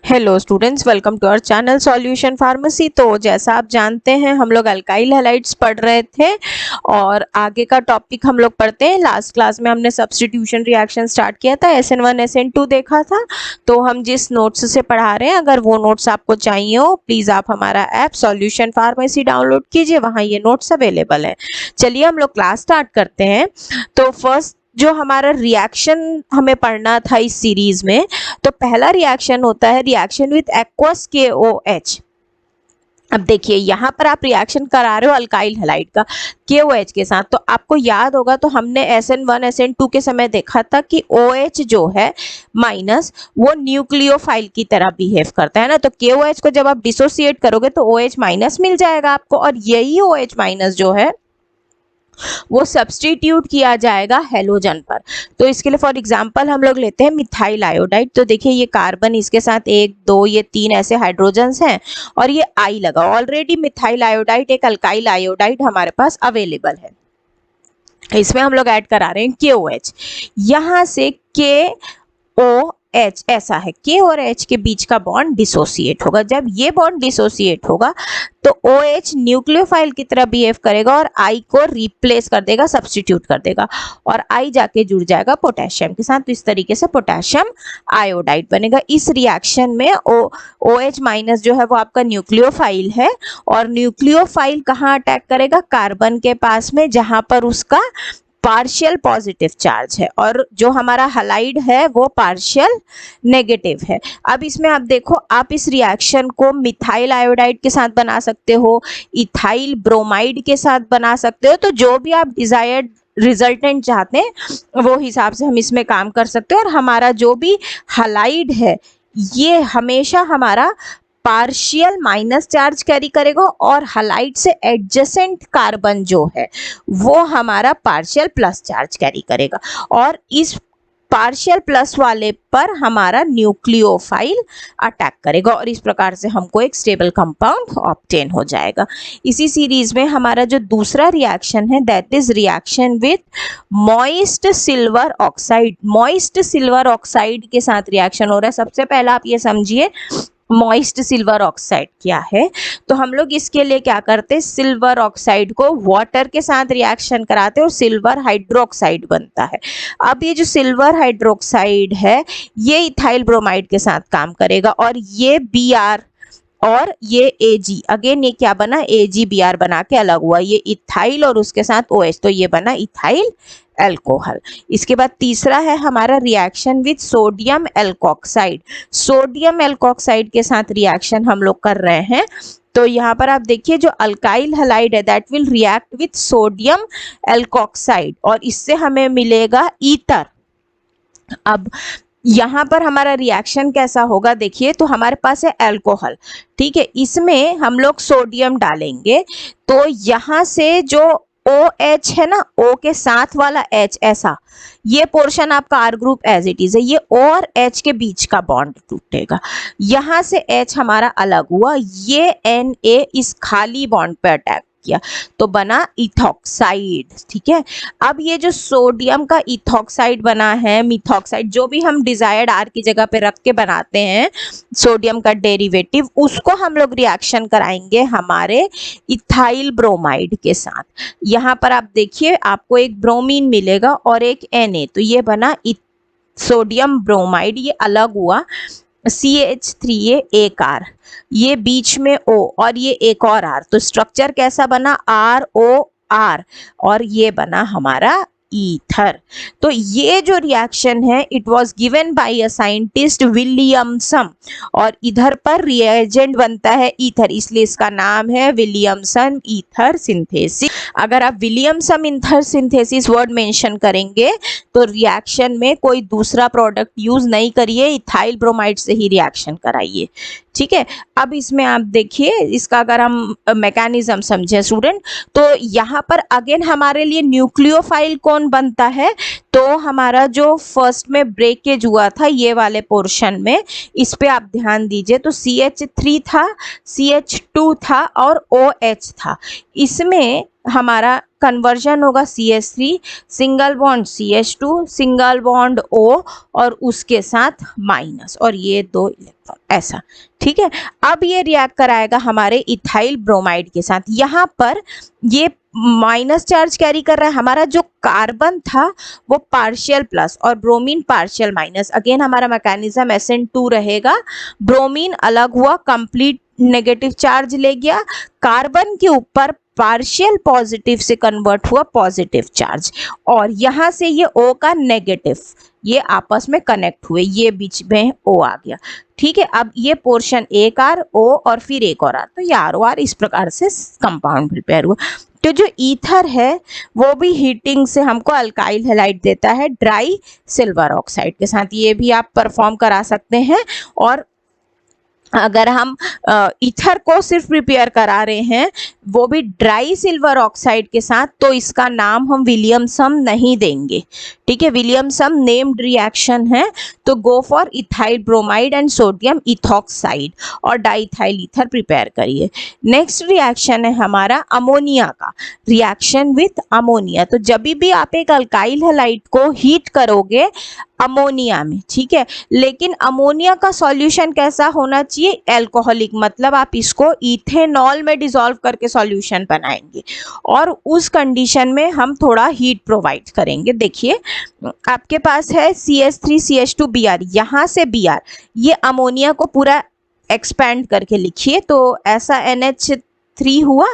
Hello students, welcome to our channel solution pharmacy. तो जैसा आप जानते हैं हम लोग अल्काइल हैलाइड्स पढ़ रहे थे और आगे का टॉपिक हम लोग पढ़ते हैं। लास्ट क्लास में हमने सब्स्टिट्यूशन रिएक्शन स्टार्ट किया था, SN1 SN2 देखा था। तो हम जिस नोट्स से पढ़ा रहे हैं, अगर वो नोट्स आपको चाहिए हो प्लीज़ आप हमारा ऐप सॉल्यूशन फार्मेसी डाउनलोड कीजिए, वहाँ ये नोट्स अवेलेबल है। चलिए हम लोग क्लास स्टार्ट करते हैं। तो फर्स्ट जो हमारा रिएक्शन हमें पढ़ना था इस सीरीज में, तो पहला रिएक्शन होता है रिएक्शन विथ एक्वस KOH। अब देखिए यहाँ पर आप रिएक्शन करा रहे हो अल्काइल हैलाइड का KOH के साथ। तो आपको याद होगा, तो हमने SN1 SN2 के समय देखा था कि OH जो है माइनस, वो न्यूक्लियोफाइल की तरह बिहेव करता है ना। तो KOH को जब आप डिसोसिएट करोगे तो OH माइनस मिल जाएगा आपको, और यही OH माइनस जो है वो सब्स्टिट्यूट किया जाएगा हेलोजन पर। तो इसके लिए फॉर एग्जांपल हम लोग लेते हैं मिथाइल आयोडाइड। तो देखिए ये कार्बन, इसके साथ 1 2 ये 3 ऐसे हाइड्रोजन्स हैं और ये आई लगा। ऑलरेडी मिथाइल आयोडाइड एक अल्काइल आयोडाइड हमारे पास अवेलेबल है, इसमें हम लोग ऐड करा रहे हैं KOH। यहाँ से KOH ऐसा है, K और H के बीच का बॉन्ड डिसोसिएट होगा। जब ये बॉन्ड डिसोसिएट होगा तो OH न्यूक्लियोफाइल की तरह बिहेव करेगा और I को रिप्लेस कर देगा, सब्स्टिट्यूट कर देगा, और I जाके जुड़ जाएगा पोटेशियम के साथ। तो इस तरीके से पोटेशियम आयोडाइड बनेगा। इस रिएक्शन में OH माइनस जो है वो आपका न्यूक्लियोफाइल है, और न्यूक्लियोफाइल कहाँ अटैक करेगा? कार्बन के पास में, जहां पर उसका पार्शियल पॉजिटिव चार्ज है, और जो हमारा हलाइड है वो पार्शियल नेगेटिव है। अब इसमें आप देखो, आप इस रिएक्शन को मिथाइल आयोडाइड के साथ बना सकते हो, इथाइल ब्रोमाइड के साथ बना सकते हो। तो जो भी आप डिजायर्ड रिजल्टेंट चाहते हैं वो हिसाब से हम इसमें काम कर सकते हो। और हमारा जो भी हलाइड है ये हमेशा हमारा पार्शियल माइनस चार्ज कैरी करेगा, और हलाइड से एडजेसेंट कार्बन जो है वो हमारा पार्शियल प्लस चार्ज कैरी करेगा, और इस पार्शियल प्लस वाले पर हमारा न्यूक्लियोफाइल अटैक करेगा, और इस प्रकार से हमको एक स्टेबल कंपाउंड ऑब्टेन हो जाएगा। इसी सीरीज में हमारा जो दूसरा रिएक्शन है that is reaction with moist silver oxide. Moist silver oxide के साथ रिएक्शन हो रहा है। सबसे पहला आप ये समझिए मॉइस्ट सिल्वर ऑक्साइड क्या है। तो हम लोग इसके लिए क्या करते हैं, सिल्वर ऑक्साइड को वाटर के साथ रिएक्शन कराते हैं और सिल्वर हाइड्रोक्साइड बनता है। अब ये जो सिल्वर हाइड्रोक्साइड है ये इथाइल ब्रोमाइड के साथ काम करेगा, और ये Br और ये Ag, अगेन ये क्या बना, AgBr बना के अलग हुआ। ये इथाइल और उसके साथ OH, तो ये बना इथाइल एल्कोहल। इसके बाद तीसरा है हमारा reaction with sodium alkoxide. Sodium alkoxide के साथ रिएक्शन हम लोग कर रहे हैं। तो यहाँ पर आप देखिए जो अल्काइल हैलाइड है that will react with sodium alkoxide, और इससे हमें मिलेगा ईथर। अब यहाँ पर हमारा रिएक्शन कैसा होगा, देखिए तो हमारे पास है एल्कोहल, ठीक है, इसमें हम लोग सोडियम डालेंगे। तो यहाँ से जो OH है ना, O के साथ वाला H, ऐसा ये पोर्शन आपका R group as it is है, ये O और H के बीच का बॉन्ड टूटेगा। यहाँ से H हमारा अलग हुआ, ये Na इस खाली बॉन्ड पे अटैक किया तो बना इथॉक्साइड, ठीक है। अब ये जो सोडियम का इथॉक्साइड बना है, मिथॉक्साइड, जो भी हम डिजायर्ड R की जगह पे रख के बनाते हैं सोडियम का डेरिवेटिव, उसको हम लोग रिएक्शन कराएंगे हमारे इथाइल ब्रोमाइड के साथ। यहाँ पर आप देखिए आपको एक ब्रोमीन मिलेगा और एक Na, तो ये बना सोडियम ब्रोमाइड, ये अलग हुआ CH3A एक R, ये बीच में O और ये एक और R, तो स्ट्रक्चर कैसा बना, ROR, और ये बना हमारा ईथर। तो ये जो रिएक्शन है it was given by a scientist Williamson, और इधर पर रिएजेंट बनता है ईथर, इसलिए इसका नाम है विलियमसन ईथर सिंथेसिस। अगर आप Williamson ether synthesis word mention करेंगे तो रिएक्शन में कोई दूसरा प्रोडक्ट यूज नहीं करिए, इथाइल ब्रोमाइड से ही रिएक्शन कराइए, ठीक है। अब इसमें आप देखिए इसका अगर हम मैकेनिज्म समझे स्टूडेंट, तो यहाँ पर अगेन हमारे लिए न्यूक्लियोफाइल कौन बनता है, तो हमारा जो फर्स्ट में ब्रेकेज हुआ था ये वाले पोर्शन में, इस पे आप ध्यान दीजिए। तो CH3 था, CH2 था और OH था। इसमें हमारा कन्वर्जन होगा CH3 single bond CH2 single bond O और उसके साथ माइनस और ये 2 इलेक्ट्रॉन ऐसा, ठीक है। अब ये रिएक्ट कराएगा हमारे इथाइल ब्रोमाइड के साथ। यहाँ पर ये माइनस चार्ज कैरी कर रहा है, हमारा जो कार्बन था वो पार्शियल प्लस और ब्रोमीन पार्शियल माइनस। अगेन हमारा मैकेनिज्म SN2 रहेगा, ब्रोमीन अलग हुआ, कंप्लीट नेगेटिव चार्ज ले गया, कार्बन के ऊपर पार्शियल पॉजिटिव से कन्वर्ट हुआ पॉजिटिव चार्ज और यहाँ से ये O का नेगेटिव, ये आपस में कनेक्ट हुए, ये बीच में O आ गया, ठीक है। अब ये पोर्शन एक R O और फिर एक और R, तो ये ROR इस प्रकार से कंपाउंड प्रिपेयर हुआ। तो जो ईथर है वो भी हीटिंग से हमको अल्काइल हैलाइड देता है ड्राई सिल्वर ऑक्साइड के साथ, ये भी आप परफॉर्म करा सकते हैं। और अगर हम ईथर को सिर्फ प्रिपेयर करा रहे हैं वो भी ड्राई सिल्वर ऑक्साइड के साथ, तो इसका नाम हम विलियमसम नहीं देंगे, ठीक है। विलियमसम नेम्ड रिएक्शन है, तो go for ethyl bromide and sodium ethoxide और डाइथाइल ईथर प्रिपेयर करिए। नेक्स्ट रिएक्शन है हमारा अमोनिया का, रिएक्शन विथ अमोनिया। तो जब भी आप एक अल्काइल हैलाइड को हीट करोगे अमोनिया में, ठीक है, लेकिन अमोनिया का सॉल्यूशन कैसा होना चाहिए, एल्कोहलिक, मतलब आप इसको इथेनॉल में डिसॉल्व करके सॉल्यूशन बनाएंगे और उस कंडीशन में हम थोड़ा हीट प्रोवाइड करेंगे। देखिए आपके पास है CH3CH2Br, यहाँ से Br, ये अमोनिया को पूरा एक्सपेंड करके लिखिए, तो ऐसा NH3 हुआ,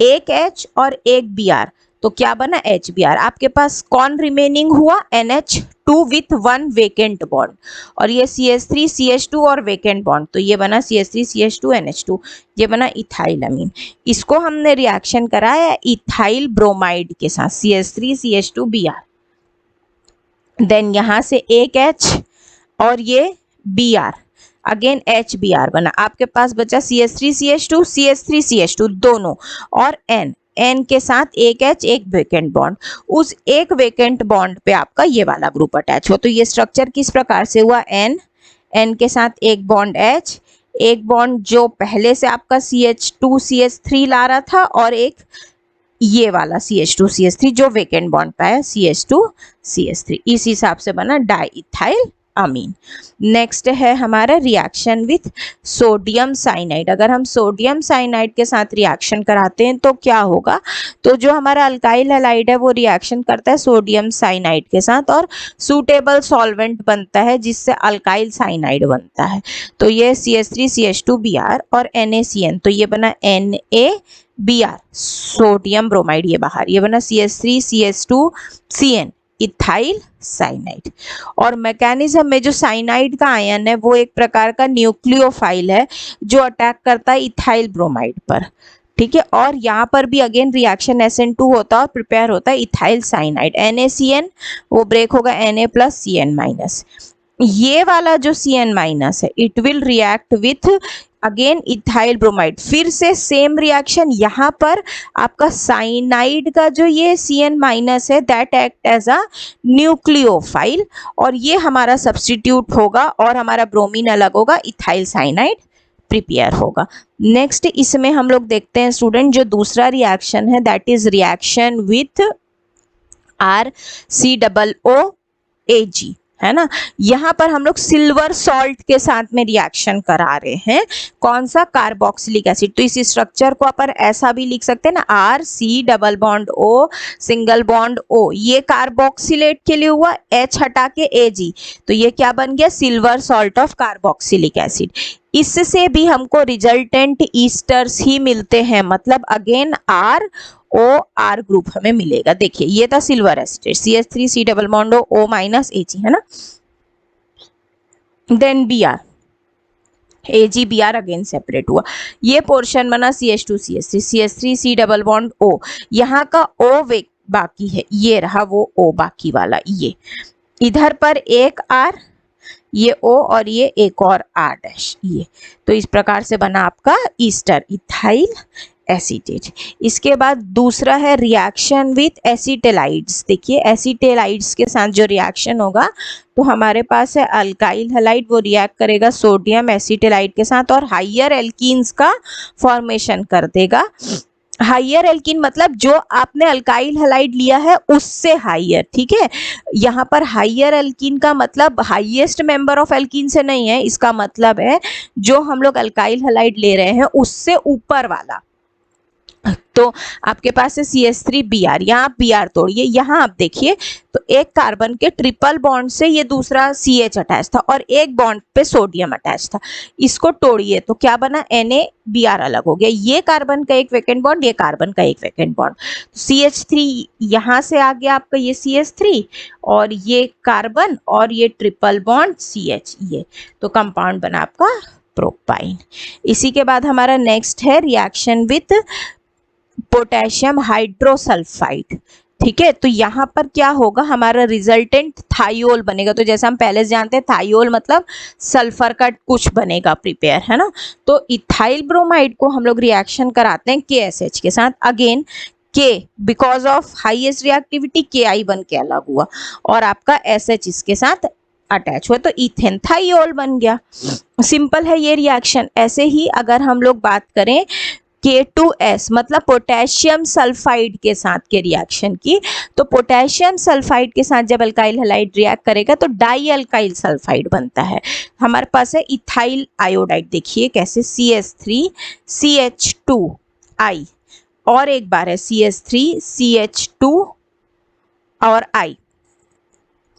एक H और एक Br, तो क्या बना HBr। आपके पास कौन रिमेनिंग हुआ, NH2 विथ 1 वेकेंट बॉन्ड और ये CH3CH2 और वेकेंट बॉन्ड, तो ये बना CH3CH2 NH2, ये बना इथाइल अमीन। इसको हमने रिएक्शन कराया इथाइल ब्रोमाइड के साथ CH3CH2Br, देन यहाँ से एक H और ये Br, अगेन HBr बना। आपके पास बचा CH3CH2 CH3CH2 दोनों और N के साथ एक H एक वेकेंट बॉन्ड, उस एक वेकेंट बॉन्ड पे आपका ये वाला ग्रुप अटैच हो। तो ये स्ट्रक्चर किस प्रकार से हुआ, N के साथ एक बॉन्ड H, एक बॉन्ड जो पहले से आपका CH2 CH3 ला रहा था और एक ये वाला CH2 CH3 जो वेकेंट बॉन्ड पाया CH2 CH3, इस हिसाब से बना डाइइथाइल अमीन। नेक्स्ट है हमारा रिएक्शन विथ सोडियम साइनाइड। अगर हम सोडियम साइनाइड के साथ रिएक्शन कराते हैं तो क्या होगा, तो जो हमारा अल्काइल हैलाइड है वो रिएक्शन करता है सोडियम साइनाइड के साथ और सूटेबल सॉल्वेंट बनता है जिससे अल्काइल साइनाइड बनता है। तो ये CH3CH2Br और NaCN, तो ये बना NaBr सोडियम ब्रोमाइड, ये बाहर, ये बना CH3CH2CN इथाइल साइनाइड। और मैकेनिज्म में जो साइनाइड का आयन है वो एक प्रकार का न्यूक्लियोफाइल है जो अटैक करता है इथाइल ब्रोमाइड पर, ठीक है। और यहाँ पर भी अगेन रिएक्शन SN2 होता है और प्रिपेयर होता है इथाइल साइनाइड, NaCN वो ब्रेक होगा Na प्लस Cn माइनस। ये वाला जो Cn माइनस है it will react with again ethyl bromide, फिर से सेम रिएक्शन। यहाँ पर आपका साइनाइड का जो ये Cn माइनस है that act as a nucleophile और ये हमारा सब्स्टिट्यूट होगा और हमारा ब्रोमीन अलग होगा, इथाइल साइनाइड प्रिपेयर होगा। नेक्स्ट इसमें हम लोग देखते हैं स्टूडेंट जो दूसरा रिएक्शन है that is reaction with RCOOAg, है ना। यहाँ पर हम लोग सिल्वर सॉल्ट के साथ में रिएक्शन करा रहे हैं, कौन सा, कार्बोक्सिलिक एसिड। तो इस स्ट्रक्चर को अपन ऐसा भी लिख सकते हैं ना, RC double bond O single bond O, ये कार्बोक्सिलेट के लिए हुआ, H हटा के Ag, तो ये क्या बन गया, silver salt of carboxylic acid. इससे भी हमको रिजल्टेंट ईस्टर्स ही मिलते हैं, मतलब अगेन ROR ग्रुप हमें मिलेगा। देखिए ये था silver acid CH3C double bond O minus Ag, है ना। Then Br AgBr again separate हुआ, ये पोर्शन बना CH2 CH3 CH3C double bond O, यहाँ का O बाकी है, ये रहा वो O बाकी वाला, ये इधर पर एक R, ये O और ये एक और R डैश, ये तो इस प्रकार से बना आपका ईस्टर इथाइल एसीटेट। इसके बाद दूसरा है रिएक्शन विथ एसिटेलाइड्स। देखिए एसिटेलाइड्स के साथ जो रिएक्शन होगा तो हमारे पास है अल्काइल हैलाइड, वो रिएक्ट करेगा सोडियम एसिटेलाइड के साथ और हाइयर एल्कीन्स का फॉर्मेशन कर देगा। हाइयर एल्कीन मतलब जो आपने अल्काइल हैलाइड लिया है उससे हाइयर, ठीक है। यहाँ पर हाइयर एल्कीन का मतलब हाईएस्ट मेंबर ऑफ एल्कीन से नहीं है, इसका मतलब है जो हम लोग अल्काइल हैलाइड ले रहे हैं उससे ऊपर वाला। तो आपके पास है CH3Br, यहाँ आप Br तोड़िए, यहाँ आप देखिए तो एक कार्बन के ट्रिपल बॉन्ड से ये दूसरा CH अटैच था और एक बॉन्ड पे सोडियम अटैच था, इसको तोड़िए तो क्या बना, NaBr अलग हो गया। ये कार्बन का एक वैकेंट बॉन्ड, ये कार्बन का एक वैकेंट बॉन्ड, CH3 यहाँ से आ गया आपका ये CH3 और ये कार्बन और ये ट्रिपल बॉन्ड CH, ये तो कंपाउंड बना आपका प्रोपाइन। इसी के बाद हमारा नेक्स्ट है रिएक्शन विथ पोटेशियम हाइड्रोसल्फाइड, ठीक है। तो यहाँ पर क्या होगा, हमारा रिजल्टेंट थाइयोल बनेगा। तो जैसे हम पहले से जानते हैं थाइयोल मतलब सल्फर का कुछ बनेगा प्रिपेयर, है ना। तो इथाइल ब्रोमाइड को हम लोग रिएक्शन कराते हैं KSH के साथ, again K because of highest reactivity KI बन के अलग हुआ और आपका SH इसके साथ अटैच हुआ तो इथेन थाइयोल बन गया। सिंपल है ये रिएक्शन। ऐसे ही अगर हम लोग बात करें K2S मतलब पोटेशियम सल्फाइड के साथ के रिएक्शन की, तो पोटेशियम सल्फाइड के साथ जब अल्काइल हैलाइड रिएक्ट करेगा तो डाई अल्काइल सल्फाइड बनता है। हमारे पास है इथाइल आयोडाइड, देखिए कैसे CH3 CH2I और एक बार है CH3 CH2 और I,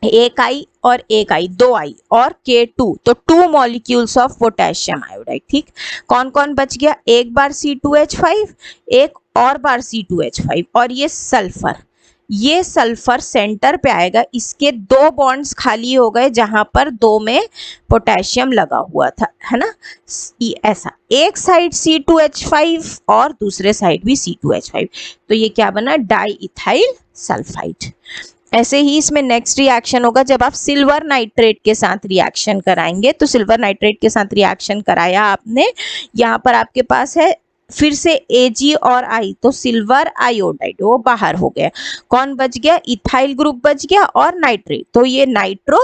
एक आई और एक आई, दो आई और K2, तो 2 मॉलिक्यूल्स ऑफ पोटेशियम आयोडाइड, ठीक। कौन कौन बच गया, एक बार C2H5, एक और बार C2H5 और ये सल्फर, ये सल्फर सेंटर पे आएगा, इसके दो बॉन्ड्स खाली हो गए जहां पर दो में पोटेशियम लगा हुआ था, है ना। ऐसा एक साइड C2H5 और दूसरे साइड भी C2H5, तो ये क्या बना, डाई इथाइल सल्फाइड। ऐसे ही इसमें नेक्स्ट रिएक्शन होगा जब आप सिल्वर नाइट्रेट के साथ रिएक्शन कराएंगे। तो सिल्वर नाइट्रेट के साथ रिएक्शन कराया आपने, यहाँ पर आपके पास है फिर से Ag और I, तो सिल्वर आयोडाइड वो बाहर हो गया, कौन बच गया, इथाइल ग्रुप बच गया और नाइट्रेट, तो ये नाइट्रो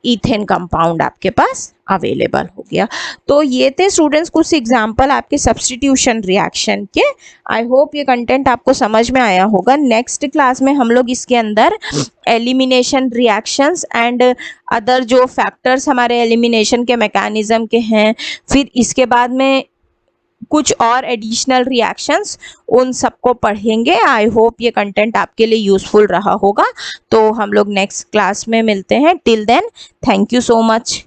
इथेन कंपाउंड आपके पास अवेलेबल हो गया। तो ये थे स्टूडेंट्स कुछ एग्जाम्पल आपके सब्स्टिट्यूशन रिएक्शन के। आई होप ये कंटेंट आपको समझ में आया होगा। नेक्स्ट क्लास में हम लोग इसके अंदर एलिमिनेशन रिएक्शंस एंड अदर जो फैक्टर्स हमारे एलिमिनेशन के मैकेनिज्म के हैं, फिर इसके बाद में कुछ और एडिशनल रिएक्शंस, उन सबको पढ़ेंगे। आई होप ये कंटेंट आपके लिए यूजफुल रहा होगा। तो हम लोग नेक्स्ट क्लास में मिलते हैं। Till then thank you so much.